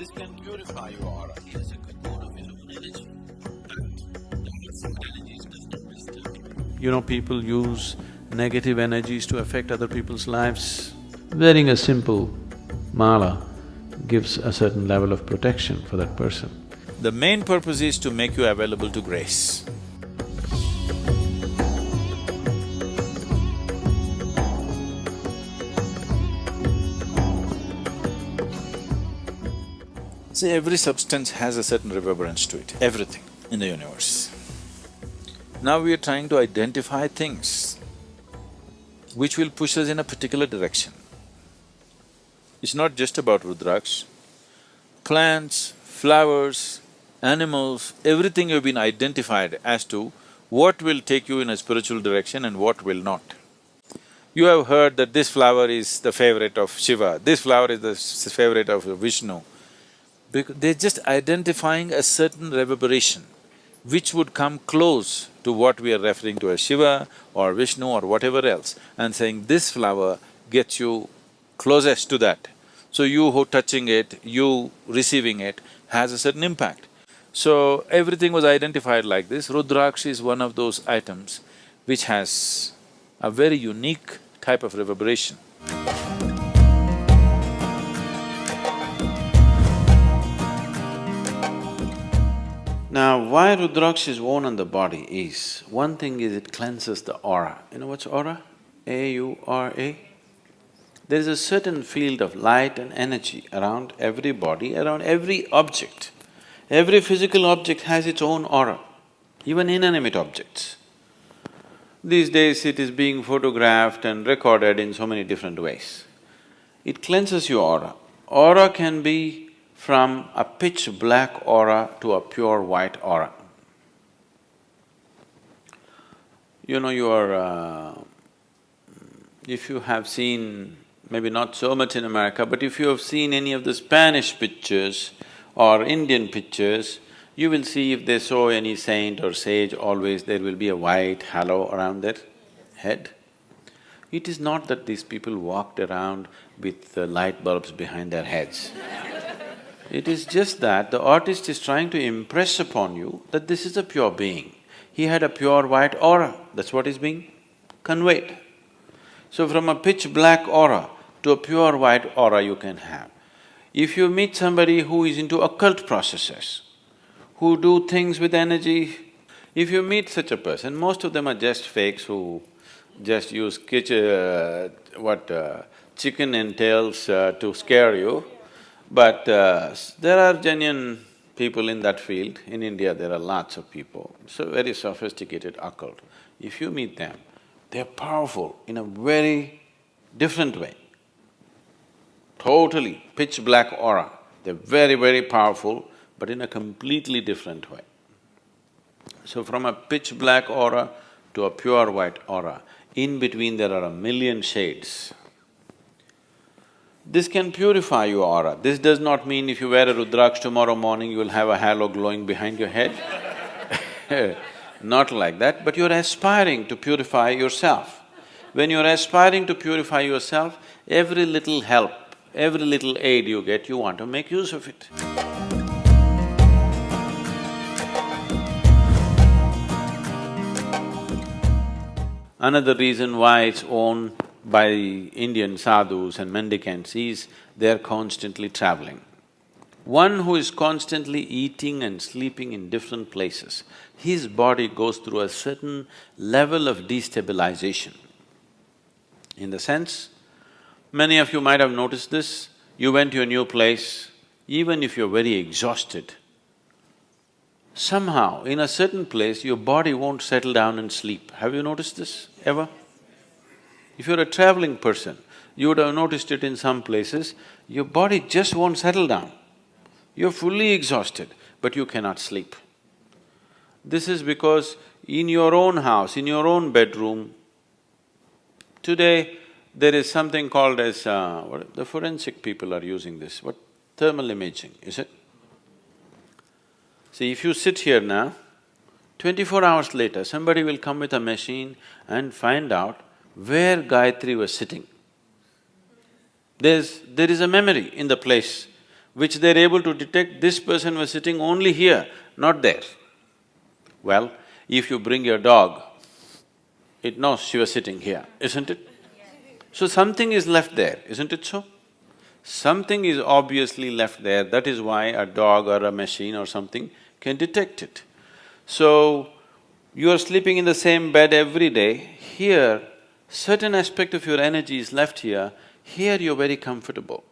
This can purify your aura. It is a good mode of your own energy. You know, people use negative energies to affect other people's lives. Wearing a simple mala gives a certain level of protection for that person. The main purpose is to make you available to grace. See, every substance has a certain reverberance to it, everything in the universe. Now we are trying to identify things which will push us in a particular direction. It's not just about rudraksha. Plants, flowers, animals, everything have been identified as to what will take you in a spiritual direction and what will not. You have heard that this flower is the favorite of Shiva, this flower is the favorite of Vishnu. Because they're just identifying a certain reverberation which would come close to what we are referring to as Shiva or Vishnu or whatever else, and saying this flower gets you closest to that. So you who touching it, you receiving it has a certain impact. So everything was identified like this. Rudraksha is one of those items which has a very unique type of reverberation. Now, why rudraksha is worn on the body is, one thing is it cleanses the aura. You know what's aura? A-U-R-A? There is a certain field of light and energy around every body, around every object. Every physical object has its own aura, even inanimate objects. These days it is being photographed and recorded in so many different ways. It cleanses your aura. Aura can be from a pitch black aura to a pure white aura. You know, if you have seen, maybe not so much in America, but if you have seen any of the Spanish pictures or Indian pictures, you will see if they show any saint or sage, always there will be a white halo around their head. It is not that these people walked around with light bulbs behind their heads. It is just that the artist is trying to impress upon you that this is a pure being. He had a pure white aura, that's what is being conveyed. So from a pitch black aura to a pure white aura you can have. If you meet somebody who is into occult processes, who do things with energy, if you meet such a person, most of them are just fakes who just use chicken entails to scare you. But there are genuine people in that field. In India, there are lots of people, so very sophisticated occult. If you meet them, they're powerful in a very different way. Totally pitch black aura. They're very, very powerful, but in a completely different way. So from a pitch black aura to a pure white aura, in between there are a million shades. This can purify your aura. This does not mean if you wear a rudraksha tomorrow morning, you will have a halo glowing behind your head. Not like that, but you're aspiring to purify yourself. When you're aspiring to purify yourself, every little help, every little aid you get, you want to make use of it. Another reason why it's worn by Indian sadhus and mendicants is they're constantly traveling. One who is constantly eating and sleeping in different places, his body goes through a certain level of destabilization. In the sense, many of you might have noticed this, you went to a new place, even if you're very exhausted, somehow in a certain place your body won't settle down and sleep. Have you noticed this ever? If you're a traveling person, you would have noticed it in some places, your body just won't settle down. You're fully exhausted, but you cannot sleep. This is because in your own house, in your own bedroom, today there is something called as… the forensic people are using this, what? Thermal imaging, is it? See, if you sit here now, 24 hours later, somebody will come with a machine and find out where Gayatri was sitting. There is a memory in the place which they're able to detect this person was sitting only here, not there. Well, if you bring your dog, it knows she was sitting here, isn't it? So something is left there, isn't it so? Something is obviously left there, that is why a dog or a machine or something can detect it. So, you are sleeping in the same bed every day, here, certain aspect of your energy is left here, here you're very comfortable.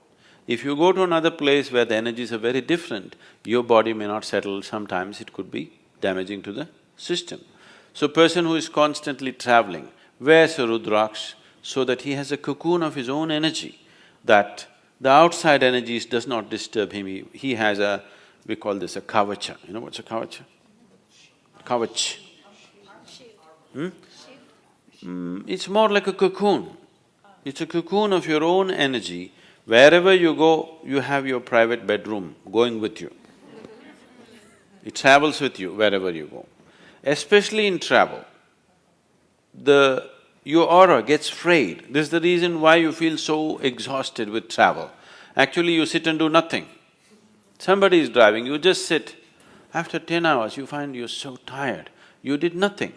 If you go to another place where the energies are very different, your body may not settle, sometimes it could be damaging to the system. So, person who is constantly traveling wears a rudraksha so that he has a cocoon of his own energy, that the outside energies does not disturb him. He has a… we call this a kavacha. You know what's a kavacha? Kavach. It's more like a cocoon. It's a cocoon of your own energy. Wherever you go, you have your private bedroom going with you. It travels with you wherever you go. Especially in travel, your aura gets frayed. This is the reason why you feel so exhausted with travel. Actually, you sit and do nothing. Somebody is driving, you just sit. After 10 hours, you find you're so tired. You did nothing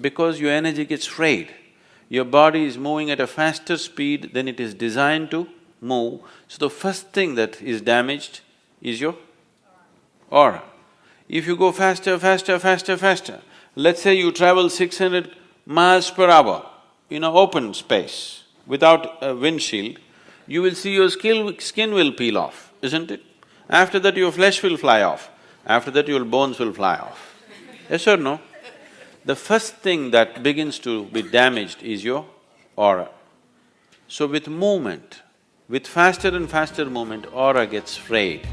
because your energy gets frayed. Your body is moving at a faster speed than it is designed to move. So the first thing that is damaged is your aura. If you go faster, let's say you travel 600 miles per hour in an open space without a windshield, you will see your skin will peel off, isn't it? After that your flesh will fly off, after that your bones will fly off. Yes or no? The first thing that begins to be damaged is your aura. So with movement, with faster and faster movement, aura gets frayed.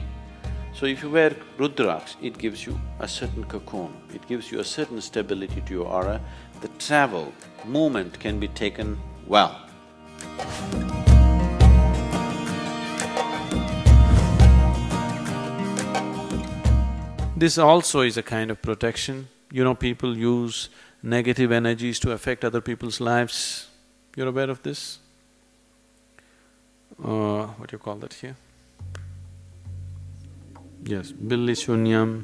So if you wear rudraksha, it gives you a certain cocoon, it gives you a certain stability to your aura. The travel, movement can be taken well. This also is a kind of protection. You know, people use negative energies to affect other people's lives. You're aware of this? What do you call that here? Yes, Billi Shunyam,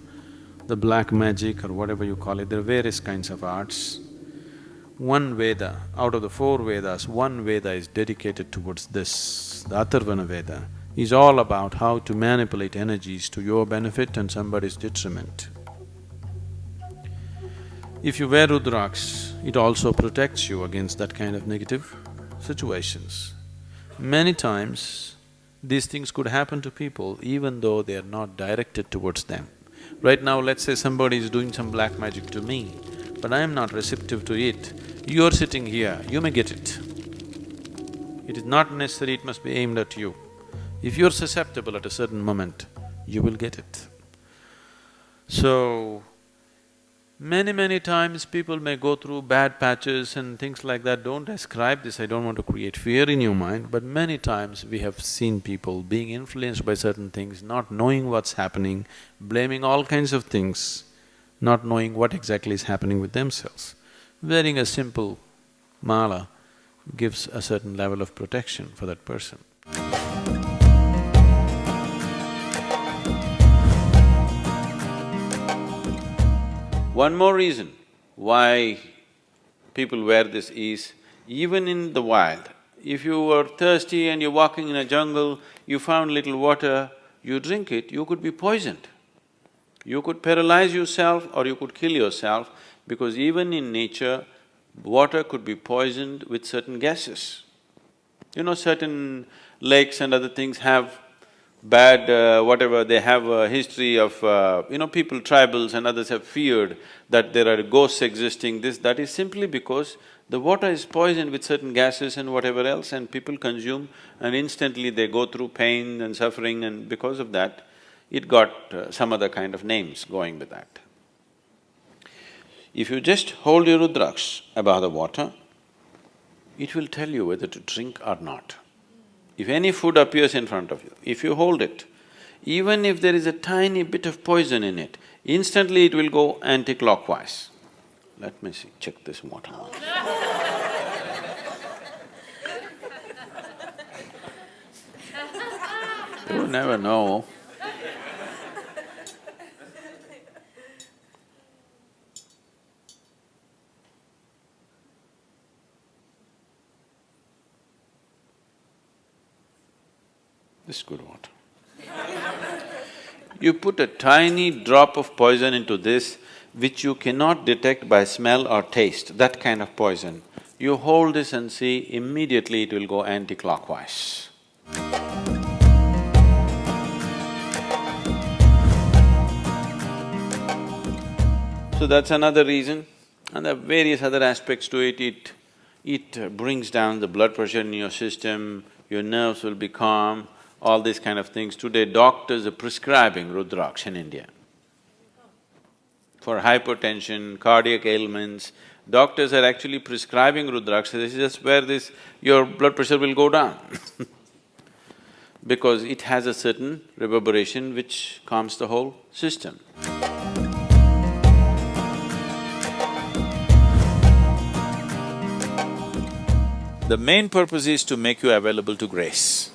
the black magic or whatever you call it, there are various kinds of arts. One Veda, out of the 4 Vedas, one Veda is dedicated towards this. The Atharvana Veda is all about how to manipulate energies to your benefit and somebody's detriment. If you wear rudraksha, it also protects you against that kind of negative situations. Many times, these things could happen to people even though they are not directed towards them. Right now, let's say somebody is doing some black magic to me, but I am not receptive to it. You're sitting here, you may get it. It is not necessary it must be aimed at you. If you're susceptible at a certain moment, you will get it. So, many times people may go through bad patches and things like that. Don't ascribe this, I don't want to create fear in your mind, but many times we have seen people being influenced by certain things, not knowing what's happening, blaming all kinds of things, not knowing what exactly is happening with themselves. Wearing a simple mala gives a certain level of protection for that person. One more reason why people wear this is, even in the wild, if you were thirsty and you're walking in a jungle, you found little water, you drink it, you could be poisoned. You could paralyze yourself or you could kill yourself, because even in nature, water could be poisoned with certain gases. You know, certain lakes and other things have bad whatever, they have a history of people, tribals and others have feared that there are ghosts existing, that is simply because the water is poisoned with certain gases and whatever else, and people consume and instantly they go through pain and suffering, and because of that, it got some other kind of names going with that. If you just hold your rudraksha above the water, it will tell you whether to drink or not. If any food appears in front of you, if you hold it, even if there is a tiny bit of poison in it, instantly it will go anti-clockwise. Let me see, check this water. You never know. This is good water. You put a tiny drop of poison into this, which you cannot detect by smell or taste, that kind of poison. You hold this and see, immediately it will go anti-clockwise. So that's another reason. And there are various other aspects to it. It brings down the blood pressure in your system, your nerves will be calm, all these kind of things. Today, doctors are prescribing rudraksha in India. For hypertension, cardiac ailments, doctors are actually prescribing rudraksha. This is just where your blood pressure will go down because it has a certain reverberation which calms the whole system. The main purpose is to make you available to grace.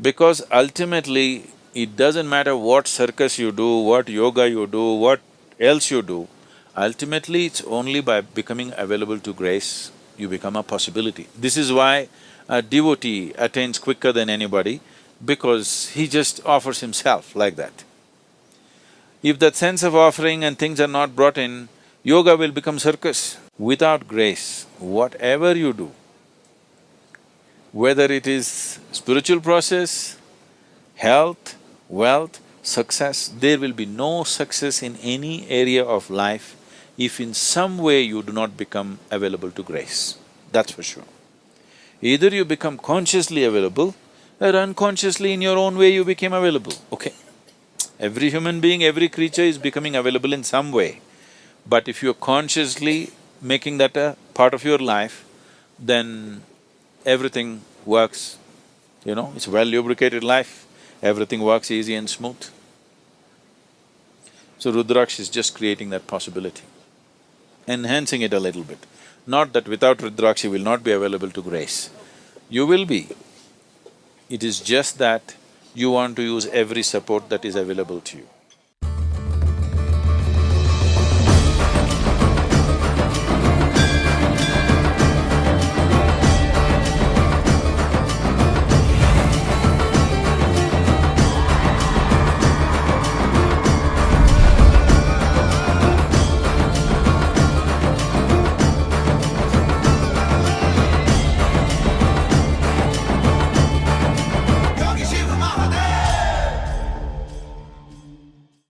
Because ultimately, it doesn't matter what circus you do, what yoga you do, what else you do, ultimately it's only by becoming available to grace, you become a possibility. This is why a devotee attains quicker than anybody, because he just offers himself like that. If that sense of offering and things are not brought in, yoga will become circus. Without grace, whatever you do, whether it is spiritual process, health, wealth, success, there will be no success in any area of life if in some way you do not become available to grace, that's for sure. Either you become consciously available or unconsciously in your own way you became available, okay? Every human being, every creature is becoming available in some way. But if you're consciously making that a part of your life, then everything works, it's a well-lubricated life, everything works easy and smooth. So rudraksha is just creating that possibility, enhancing it a little bit. Not that without rudraksha you will not be available to grace. You will be. It is just that you want to use every support that is available to you.